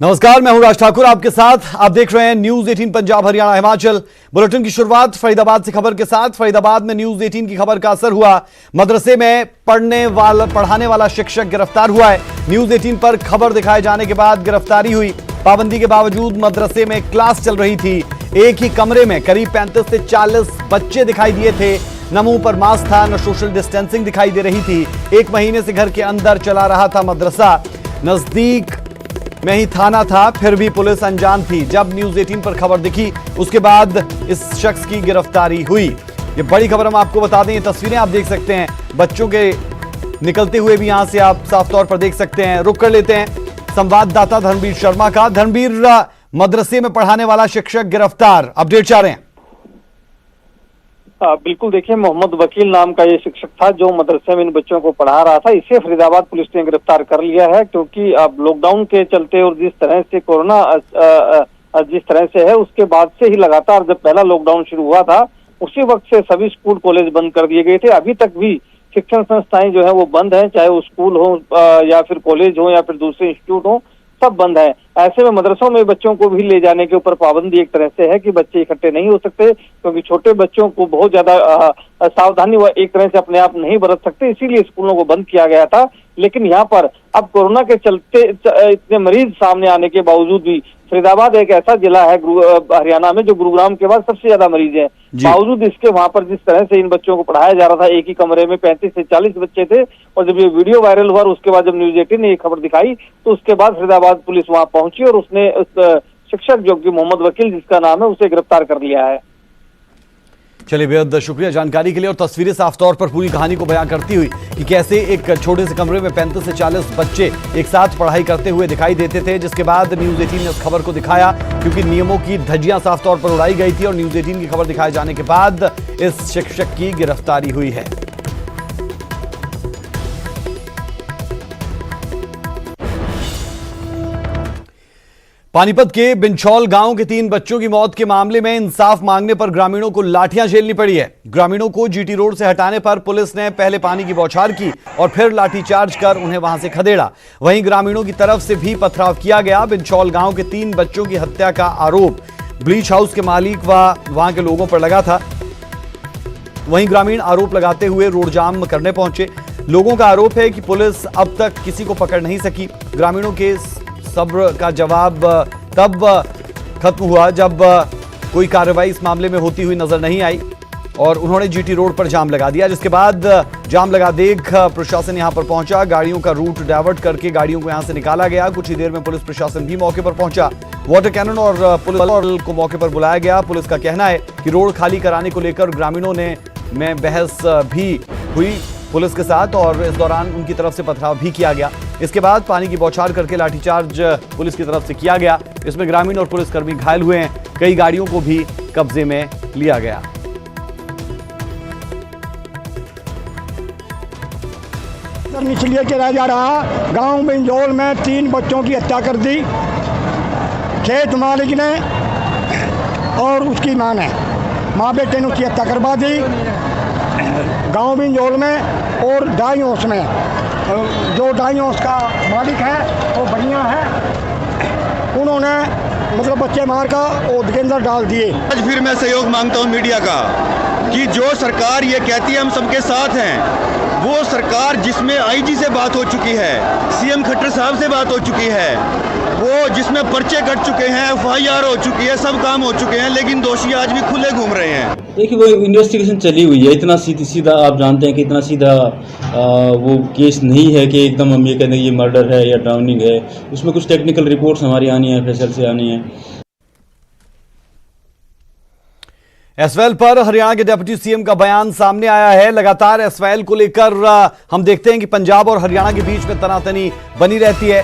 नमस्कार, मैं हूं राज ठाकुर आपके साथ। आप देख रहे हैं न्यूज 18 पंजाब हरियाणा हिमाचल। बुलेटिन की शुरुआत फरीदाबाद से खबर के साथ। फरीदाबाद में न्यूज 18 की खबर का असर हुआ। मदरसे में पढ़ाने वाला शिक्षक गिरफ्तार हुआ है। न्यूज 18 पर खबर दिखाए जाने के बाद गिरफ्तारी हुई। पाबंदी के बावजूद मदरसे में क्लास चल रही थी। एक ही कमरे में करीब 35 से 40 बच्चे दिखाई दिए थे। न मुंह पर मास्क था, न सोशल डिस्टेंसिंग दिखाई दे रही थी। 1 महीने से घर के अंदर चला रहा था मदरसा। नजदीक में ही थाना था, फिर भी पुलिस अनजान थी। जब न्यूज 18 पर खबर दिखी उसके बाद इस शख्स की गिरफ्तारी हुई। ये बड़ी खबर हम आपको बता दें। ये तस्वीरें आप देख सकते हैं बच्चों के निकलते हुए भी यहां से आप साफ तौर पर देख सकते हैं। रुक कर लेते हैं संवाददाता धर्मवीर शर्मा का। धर्मवीर, मदरसे में पढ़ाने वाला शिक्षक गिरफ्तार, अपडेट चाह रहे हैं। बिल्कुल, देखिए, मोहम्मद वकील नाम का ये शिक्षक था जो मदरसे में इन बच्चों को पढ़ा रहा था। इसे फरीदाबाद पुलिस ने गिरफ्तार कर लिया है, क्योंकि अब लॉकडाउन के चलते और जिस तरह से कोरोना जिस तरह से है, उसके बाद से ही लगातार जब पहला लॉकडाउन शुरू हुआ था उसी वक्त से सभी स्कूल कॉलेज बंद कर दिए गए थे। अभी तक भी शिक्षण संस्थाएं जो है वो बंद है, चाहे वो स्कूल हो या फिर कॉलेज हो या फिर दूसरे इंस्टीट्यूट हो, सब बंद है। ऐसे में मदरसों में बच्चों को भी ले जाने के ऊपर पाबंदी एक तरह से है कि बच्चे इकट्ठे नहीं हो सकते, क्योंकि छोटे बच्चों को बहुत ज्यादा सावधानी व एक तरह से अपने आप नहीं बरत सकते, इसीलिए स्कूलों को बंद किया गया था। लेकिन यहाँ पर अब कोरोना के चलते इतने मरीज सामने आने के बावजूद भी फरीदाबाद एक ऐसा जिला है हरियाणा में जो गुरुग्राम के बाद सबसे ज्यादा मरीज है। बावजूद इसके वहां पर जिस तरह से इन बच्चों को पढ़ाया जा रहा था, एक ही कमरे में 35 से 40 बच्चे थे, और जब ये वीडियो वायरल हुआ और उसके बाद जब न्यूज 18 ने ये खबर दिखाई तो उसके बाद फरीदाबाद पुलिस वहां पहुंची और उसने उस शिक्षक जो कि मोहम्मद वकील जिसका नाम है उसे गिरफ्तार कर लिया है। चलिए, बेहद शुक्रिया जानकारी के लिए। और तस्वीरें साफ तौर पर पूरी कहानी को बयां करती हुई कि कैसे एक छोटे से कमरे में 35 से 40 बच्चे एक साथ पढ़ाई करते हुए दिखाई देते थे, जिसके बाद न्यूज 18 ने उस खबर को दिखाया, क्योंकि नियमों की धज्जियां साफ तौर पर उड़ाई गई थी। और न्यूज 18 की खबर दिखाए जाने के बाद इस शिक्षक की गिरफ्तारी हुई है। पानीपत के बिंछौल गांव के 3 बच्चों की मौत के मामले में इंसाफ मांगने पर ग्रामीणों को लाठियां झेलनी पड़ी है। ग्रामीणों को जीटी रोड से हटाने पर पुलिस ने पहले पानी की बौछार की और फिर लाठीचार्ज कर उन्हें वहां से खदेड़ा। वहीं ग्रामीणों की तरफ से भी पथराव किया गया। बिंछौल गांव के 3 बच्चों की हत्या का आरोप ब्लीच हाउस के मालिक व वहां के लोगों पर लगा था। वहीं ग्रामीण आरोप लगाते हुए रोड जाम करने पहुंचे। लोगों का आरोप है कि पुलिस अब तक किसी को पकड़ नहीं सकी। ग्रामीणों के सब्र का जवाब तब खत्म हुआ जब कोई कार्रवाई इस मामले में होती हुई नजर नहीं आई और उन्होंने जीटी रोड पर जाम लगा दिया, जिसके बाद जाम लगा देख प्रशासन यहां पर पहुंचा। गाड़ियों का रूट डाइवर्ट करके गाड़ियों को यहां से निकाला गया। कुछ ही देर में पुलिस प्रशासन भी मौके पर पहुंचा। वाटर कैनन और पुलिस को मौके पर बुलाया गया। पुलिस का कहना है कि रोड खाली कराने को लेकर ग्रामीणों में बहस भी हुई पुलिस के साथ और इस दौरान उनकी तरफ से पथराव भी किया गया। इसके बाद पानी की बौछार करके लाठीचार्ज पुलिस की तरफ से किया गया। इसमें ग्रामीण और पुलिसकर्मी घायल हुए हैं। कई गाड़ियों को भी कब्जे में लिया गया। इसलिए कि रह जा रहा गांव बिंजौल में 3 बच्चों की हत्या कर दी खेत मालिक ने और उसकी मां ने। माँ बेटे ने उसकी हत्या करवा दी गांव बिंजौल में। और डाई हाउस में जो डाई हाउस का मालिक है वो बढ़िया है, उन्होंने मतलब बच्चे मार का ओद के अंदर डाल दिए। आज फिर मैं सहयोग मांगता हूं मीडिया का कि जो सरकार ये कहती है हम सबके साथ हैं, वो सरकार जिसमें आईजी से बात हो चुकी है, सीएम खट्टर साहब से बात हो चुकी है, वो जिसमें पर्चे कट चुके हैं, एफआईआर हो चुकी है, सब काम हो चुके हैं, लेकिन दोषी आज भी खुले घूम रहे हैं। देखिए, वो इन्वेस्टिगेशन चली हुई है। इतना सीधा आप जानते हैं कि इतना सीधा वो केस नहीं है कि एकदम हम ये कहते हैं ये मर्डर है या ड्राउनिंग है। उसमें कुछ टेक्निकल रिपोर्ट्स हमारी आनी है, फैसल से आनी है। एसवाइएल पर हरियाणा के डिप्टी सीएम का बयान सामने आया है। लगातार एसवाइएल को लेकर हम देखते हैं कि पंजाब और हरियाणा के बीच में तनातनी बनी रहती है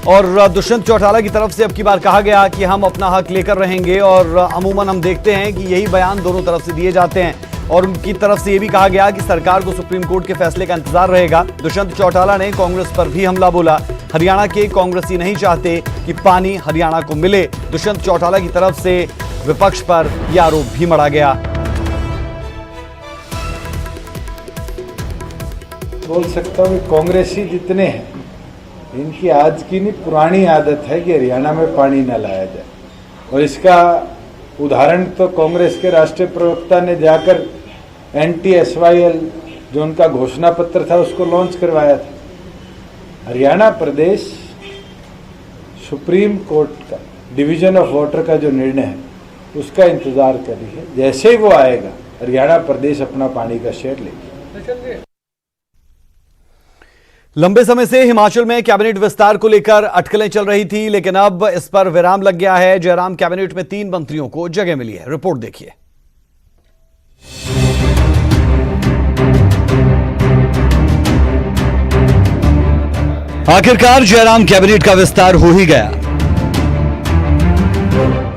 और दुष्यंत चौटाला की तरफ से अब की बार कहा गया कि हम अपना हक लेकर रहेंगे और अमूमन हम देखते हैं कि यही बयान दोनों तरफ से दिए जाते हैं और उनकी तरफ से यह भी कहा गया कि सरकार को सुप्रीम कोर्ट के फैसले का इंतजार रहेगा। दुष्यंत चौटाला ने कांग्रेस पर भी हमला बोला। हरियाणा के कांग्रेसी नहीं चाहते कि पानी हरियाणा को मिले। दुष्यंत चौटाला की तरफ से विपक्ष पर यह आरोप भी मढ़ा गया। बोल सकता हूं कि कांग्रेसी जितने हैं इनकी आज की नहीं पुरानी आदत है कि हरियाणा में पानी न लाया जाए। और इसका उदाहरण तो कांग्रेस के राष्ट्रीय प्रवक्ता ने जाकर NTSYL जो उनका घोषणा पत्र था उसको लॉन्च करवाया था। हरियाणा प्रदेश सुप्रीम कोर्ट का डिवीजन ऑफ वाटर का जो निर्णय है उसका इंतजार कर रही है। जैसे ही वो आएगा हरियाणा प्रदेश अपना पानी का शेयर लेगी। लंबे समय से हिमाचल में कैबिनेट विस्तार को लेकर अटकलें चल रही थी, लेकिन अब इस पर विराम लग गया है। जयराम कैबिनेट में 3 मंत्रियों को जगह मिली है। रिपोर्ट देखिए। आखिरकार जयराम कैबिनेट का विस्तार हो ही गया।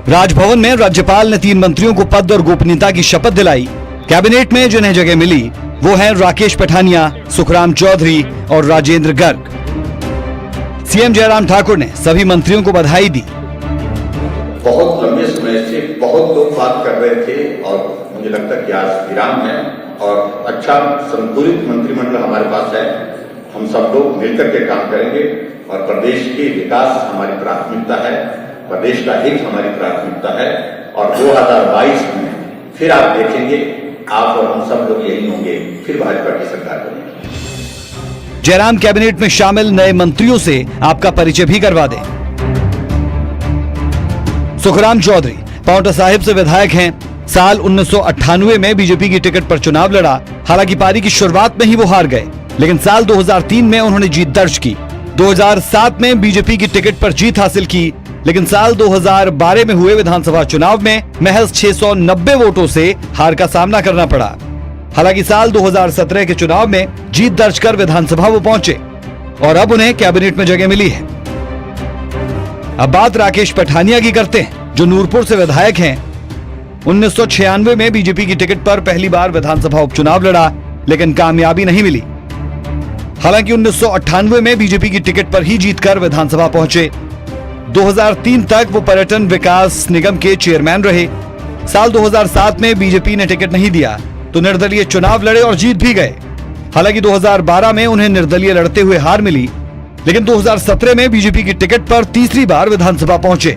राजभवन में राज्यपाल ने 3 मंत्रियों को पद और गोपनीयता की शपथ दिलाई। कैबिनेट में जिन्हें जगह मिली वो हैं राकेश पठानिया, सुखराम चौधरी और राजेंद्र गर्ग। सीएम जयराम ठाकुर ने सभी मंत्रियों को बधाई दी। बहुत लंबे समय से बहुत लोग बात कर रहे थे और मुझे लगता है कि आज विराम है और अच्छा संतुलित मंत्रिमंडल हमारे पास है। हम सब लोग मिलकर के काम करेंगे और प्रदेश के विकास हमारी प्राथमिकता है, प्रदेश का हित हमारी प्राथमिकता है। और 2022 में फिर आप देखेंगे, आप और हम सब लोग यही होंगे, फिर भाजपा की सरकार बनेगी। जयराम कैबिनेट में शामिल नए मंत्रियों से आपका परिचय भी करवा दें। सुखराम चौधरी पांवटा साहिब से विधायक हैं। साल 1998 में बीजेपी की टिकट पर चुनाव लड़ा। हालांकि पारी की शुरुआत में ही वो हार गए, लेकिन साल 2003 में उन्होंने जीत दर्ज की। 2007 में बीजेपी की टिकट पर जीत हासिल की, लेकिन साल 2012 में हुए विधानसभा चुनाव में महज 690 वोटों से हार का सामना करना पड़ा। हालांकि साल 2017 के चुनाव में जीत दर्ज कर विधानसभा वो पहुंचे और अब उन्हें कैबिनेट में जगह मिली है। अब बात राकेश पठानिया की करते हैं, जो नूरपुर से विधायक हैं। 1996 में बीजेपी की टिकट पर पहली बार विधानसभा उपचुनाव लड़ा, लेकिन कामयाबी नहीं मिली। हालांकि 1998 में बीजेपी की टिकट पर ही जीतकर विधानसभा पहुंचे। 2003 तक वो पर्यटन विकास निगम के चेयरमैन रहे। साल 2007 में बीजेपी ने टिकट नहीं दिया तो निर्दलीय चुनाव लड़े और जीत भी गए। हालांकि 2012 में उन्हें निर्दलीय लड़ते हुए हार मिली, लेकिन 2017 में बीजेपी की टिकट पर तीसरी बार विधानसभा पहुंचे।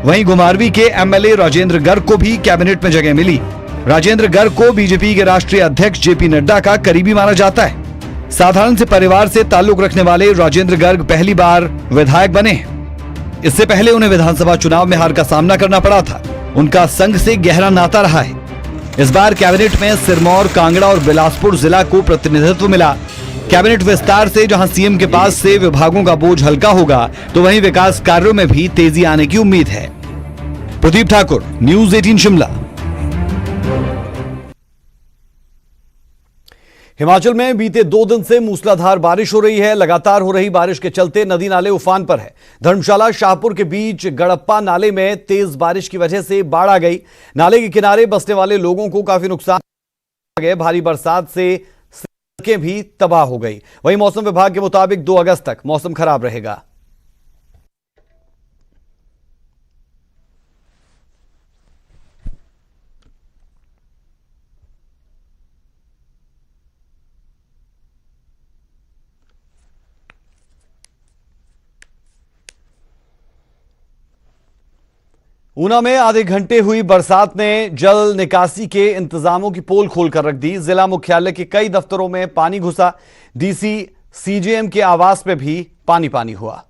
वहीं घुमारवी के एमएलए राजेंद्र गर्ग को भी कैबिनेट में जगह मिली। राजेंद्र गर्ग को बीजेपी के राष्ट्रीय अध्यक्ष जेपी नड्डा का करीबी माना जाता है। साधारण से परिवार से ताल्लुक रखने वाले राजेंद्र गर्ग पहली बार विधायक बने हैं। इससे पहले उन्हें विधानसभा चुनाव में हार का सामना करना पड़ा था। उनका संघ से गहरा नाता रहा है। इस बार कैबिनेट में सिरमौर, कांगड़ा और बिलासपुर जिला को प्रतिनिधित्व मिला। कैबिनेट विस्तार से जहां सीएम के पास से विभागों का बोझ हल्का होगा, तो वहीं विकास कार्यों में भी तेजी आने की उम्मीद है। प्रदीप ठाकुर, न्यूज़ 18 शिमला। हिमाचल में बीते 2 दिन से मूसलाधार बारिश हो रही है। लगातार हो रही बारिश के चलते नदी नाले उफान पर है। धर्मशाला शाहपुर के बीच गड़प्पा नाले में तेज बारिश की वजह से बाढ़ आ गई। नाले के किनारे बसने वाले लोगों को काफी नुकसान हो गया। भारी बरसात से सड़कें भी तबाह हो गई। वहीं मौसम विभाग के मुताबिक 2 अगस्त तक मौसम खराब रहेगा। ऊना में आधे घंटे हुई बरसात ने जल निकासी के इंतजामों की पोल खोलकर रख दी। जिला मुख्यालय के कई दफ्तरों में पानी घुसा। डीसी सीजेएम के आवास में भी पानी पानी हुआ।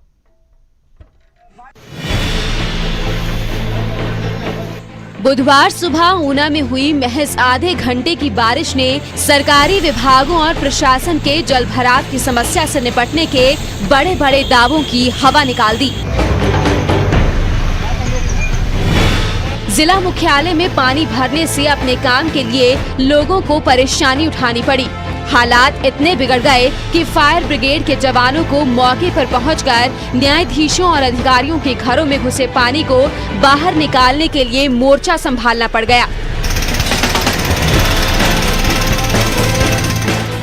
बुधवार सुबह ऊना में हुई महज आधे घंटे की बारिश ने सरकारी विभागों और प्रशासन के जलभराव की समस्या से निपटने के बड़े बड़े दावों की हवा निकाल दी। जिला मुख्यालय में पानी भरने से अपने काम के लिए लोगों को परेशानी उठानी पड़ी। हालात इतने बिगड़ गए कि फायर ब्रिगेड के जवानों को मौके पर पहुंचकर न्यायाधीशों और अधिकारियों के घरों में घुसे पानी को बाहर निकालने के लिए मोर्चा संभालना पड़ गया।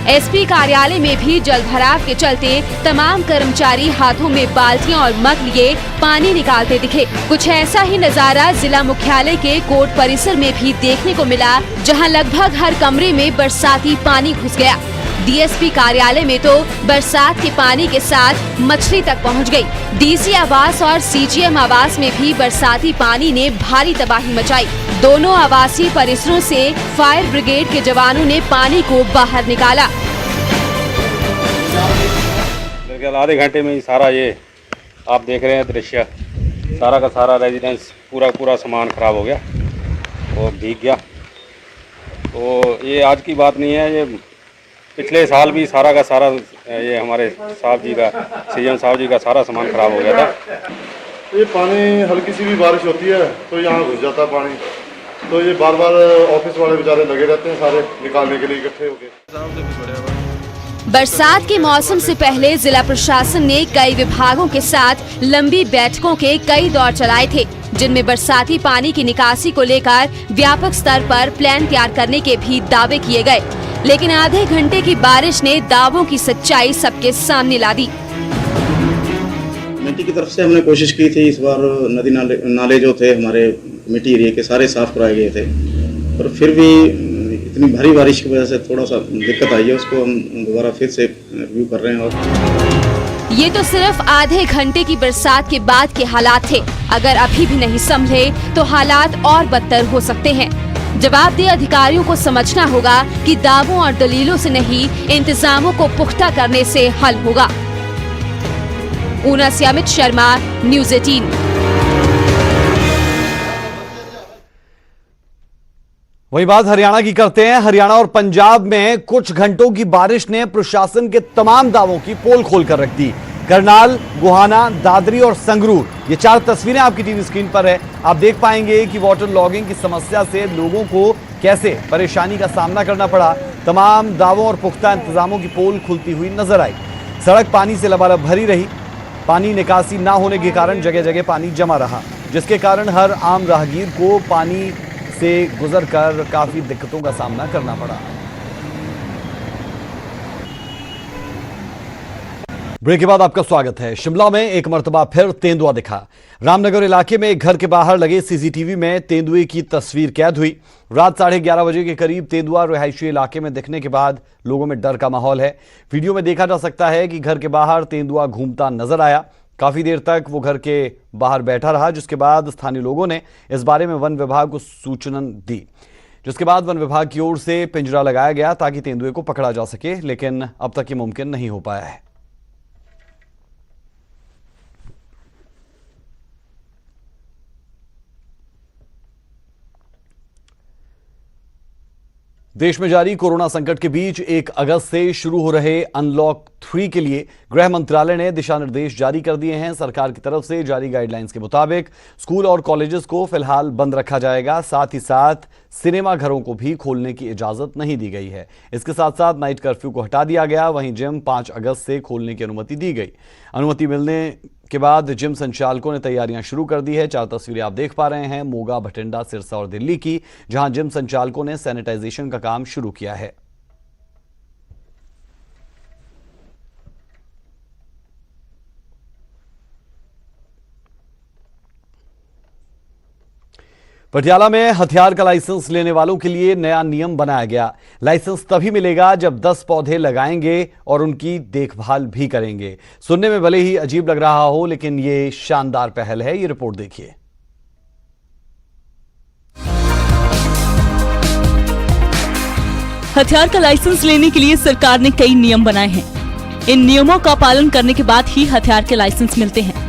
एसपी कार्यालय में भी जलभराव के चलते तमाम कर्मचारी हाथों में बाल्टियां और मग लिए पानी निकालते दिखे। कुछ ऐसा ही नजारा जिला मुख्यालय के कोर्ट परिसर में भी देखने को मिला, जहां लगभग हर कमरे में बरसाती पानी घुस गया। डीएसपी कार्यालय में तो बरसात के पानी के साथ मछली तक पहुंच गई। डीसी आवास और सीजीएम आवास में भी बरसाती पानी ने भारी तबाही मचाई। दोनों आवासीय परिसरों से फायर ब्रिगेड के जवानों ने पानी को बाहर निकाला। आधे घंटे में ही सारा ये आप देख रहे हैं दृश्य, सारा का सारा रेजिडेंस पूरा सामान खराब हो गया और भीग गया। तो ये आज की बात नहीं है, ये पिछले साल भी सारा का सारा ये हमारे साहब जी का सीएम साहब जी का सारा सामान खराब हो गया था। ये पानी हल्की सी भी बारिश होती है तो यहाँ घुस जाता है पानी, तो ये बार बार ऑफिस वाले बेचारे लगे रहते हैं सारे निकालने के लिए इकट्ठे होके। बरसात के मौसम से पहले जिला प्रशासन ने कई विभागों के साथ लंबी बैठकों के कई दौर चलाए थे, जिनमें बरसाती पानी की निकासी को लेकर व्यापक स्तर पर प्लान तैयार करने के भी दावे किए गए। लेकिन आधे घंटे की बारिश ने दावों की सच्चाई सबके सामने ला दी। कमेटी की तरफ से हमने कोशिश की थी, इस बार नदी नाले जो थे हमारे मिट्टी एरिया के सारे साफ कराए गए थे, पर फिर भी इतनी भारी बारिश की वजह से थोड़ा सा दिक्कत आई है, उसको हम दोबारा फिर से रिव्यू कर रहे हैं। और ये तो सिर्फ आधे घंटे की बरसात के बाद के हालात थे। अगर अभी भी नहीं संभले तो हालात और बदतर हो सकते हैं। जवाबदेह अधिकारियों को समझना होगा कि दावों और दलीलों से नहीं, इंतजामों को पुख्ता करने से हल होगा। ऊना से अमित शर्मा, न्यूज़ 18। वही बात हरियाणा की करते हैं। हरियाणा और पंजाब में कुछ घंटों की बारिश ने प्रशासन के तमाम दावों की पोल खोल कर रख दी। करनाल, गोहाना, दादरी और संगरूर, ये 4 तस्वीरें आपकी टीवी स्क्रीन पर है। आप देख पाएंगे कि वाटर लॉगिंग की समस्या से लोगों को कैसे परेशानी का सामना करना पड़ा। तमाम दावों और पुख्ता इंतजामों की पोल खुलती हुई नजर आई। सड़क पानी से लबालब भरी रही। पानी निकासी ना होने के कारण जगह जगह पानी जमा रहा, जिसके कारण हर आम राहगीर को पानी से गुजरकर काफी दिक्कतों का सामना करना पड़ा। ब्रेक के बाद आपका स्वागत है। शिमला में एक मर्तबा फिर तेंदुआ दिखा। रामनगर इलाके में एक घर के बाहर लगे सीसीटीवी में तेंदुए की तस्वीर कैद हुई। रात 11:30 बजे के करीब तेंदुआ रिहायशी इलाके में दिखने के बाद लोगों में डर का माहौल है। वीडियो में देखा जा सकता है कि घर के बाहर तेंदुआ घूमता नजर आया। काफी देर तक वो घर के बाहर बैठा रहा, जिसके बाद स्थानीय लोगों ने इस बारे में वन विभाग को सूचना दी, जिसके बाद वन विभाग की ओर से पिंजरा लगाया गया ताकि तेंदुए को पकड़ा जा सके, लेकिन अब तक ये मुमकिन नहीं हो पाया है। देश में जारी कोरोना संकट के बीच 1 अगस्त से शुरू हो रहे अनलॉक 3 के लिए गृह मंत्रालय ने दिशा निर्देश जारी कर दिए हैं। सरकार की तरफ से जारी गाइडलाइंस के मुताबिक स्कूल और कॉलेजेस को फिलहाल बंद रखा जाएगा। साथ ही साथ सिनेमा घरों को भी खोलने की इजाजत नहीं दी गई है। इसके साथ साथ नाइट कर्फ्यू को हटा दिया गया। वहीं जिम 5 अगस्त से खोलने की अनुमति दी गई। अनुमति मिलने के बाद जिम संचालकों ने तैयारियां शुरू कर दी है। 4 तस्वीरें आप देख पा रहे हैं मोगा, भटिंडा, सिरसा और दिल्ली की, जहां जिम संचालकों ने सैनिटाइजेशन का काम शुरू किया है। पटियाला में हथियार का लाइसेंस लेने वालों के लिए नया नियम बनाया गया। लाइसेंस तभी मिलेगा जब 10 पौधे लगाएंगे और उनकी देखभाल भी करेंगे। सुनने में भले ही अजीब लग रहा हो, लेकिन ये शानदार पहल है। ये रिपोर्ट देखिए। हथियार का लाइसेंस लेने के लिए सरकार ने कई नियम बनाए हैं। इन नियमों का पालन करने के बाद ही हथियार के लाइसेंस मिलते हैं।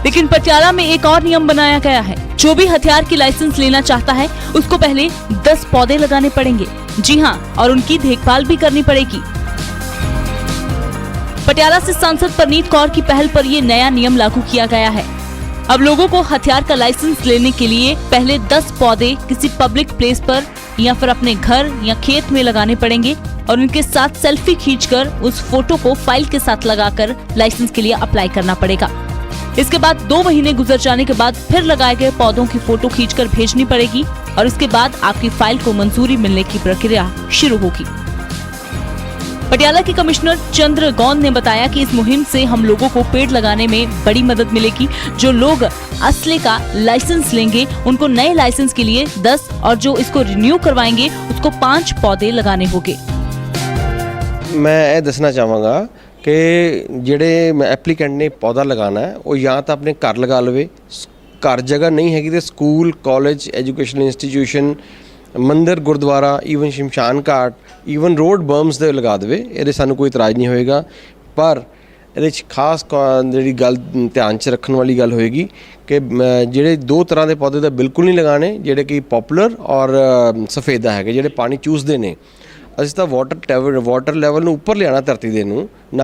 लेकिन पटियाला में एक और नियम बनाया गया है। जो भी हथियार की लाइसेंस लेना चाहता है उसको पहले 10 पौधे लगाने पड़ेंगे। जी हां, और उनकी देखभाल भी करनी पड़ेगी। पटियाला से सांसद परनीत कौर की पहल पर ये नया नियम लागू किया गया है। अब लोगों को हथियार का लाइसेंस लेने के लिए पहले 10 पौधे किसी पब्लिक प्लेस पर या फिर अपने घर या खेत में लगाने पड़ेंगे और उनके साथ सेल्फी खींचकर उस फोटो को फाइल के साथ लगाकर लाइसेंस के लिए अप्लाई करना पड़ेगा। इसके बाद 2 महीने गुजर जाने के बाद फिर लगाए गए पौधों की फोटो खींचकर भेजनी पड़ेगी और इसके बाद आपकी फाइल को मंजूरी मिलने की प्रक्रिया शुरू होगी। पटियाला के कमिश्नर चंद्र गौंद ने बताया कि इस मुहिम से हम लोगों को पेड़ लगाने में बड़ी मदद मिलेगी। जो लोग असले का लाइसेंस लेंगे उनको नए लाइसेंस के लिए 10 और जो इसको रिन्यू करवाएंगे उसको 5 पौधे लगाने होंगे। मैं ये दसना चाहांगा कि ਜਿਹੜੇ ਐਪਲੀਕੈਂਟ ਨੇ ਪੌਦਾ ਲਗਾਉਣਾ ਹੈ ਉਹ ਜਾਂ ਤਾਂ ਆਪਣੇ ਘਰ ਲਗਾ ਲਵੇ, ਘਰ ਜਗ੍ਹਾ ਨਹੀਂ ਹੈਗੀ ਤੇ ਸਕੂਲ, ਕਾਲਜ, ਐਜੂਕੇਸ਼ਨਲ ਇੰਸਟੀਟਿਊਸ਼ਨ, ਮੰਦਿਰ, ਗੁਰਦੁਆਰਾ, ਈਵਨ ਸ਼ਮਸ਼ਾਨ ਘਾਟ, ਈਵਨ ਰੋਡ ਬਰਮਸ ਦੇ ਲਗਾ ਦੇਵੇ। ਇਹਦੇ ਸਾਨੂੰ ਕੋਈ ਇਤਰਾਜ਼ ਨਹੀਂ ਹੋਏਗਾ। ਪਰ ਇਹਦੇ 'ਚ ਖਾਸ ਜਿਹੜੀ ਗੱਲ ਧਿਆਨ 'ਚ ਰੱਖਣ ਵਾਲੀ ਗੱਲ ਹੋਏਗੀ ਕਿ ਜਿਹੜੇ ਦੋ ਤਰ੍ਹਾਂ ਦੇ ਪੌਦੇ ਤਾਂ ਬਿਲਕੁਲ ਨਹੀਂ ਲਗਾਉਣੇ, ਜਿਹੜੇ ਕਿ ਪੋਪੂਲਰ ਔਰ ਸਫੇਦਾ ਹੈਗੇ, ਜਿਹੜੇ ਪਾਣੀ ਚੂਸਦੇ ਨੇ। ਅਸੀਂ ਤਾਂ ਵਾਟਰ ਲੈਵਲ ਨੂੰ ਉੱਪਰ ਲਿਆਉਣਾ ਧਰਤੀ ਦੇ ਨੂੰ, ਨਾ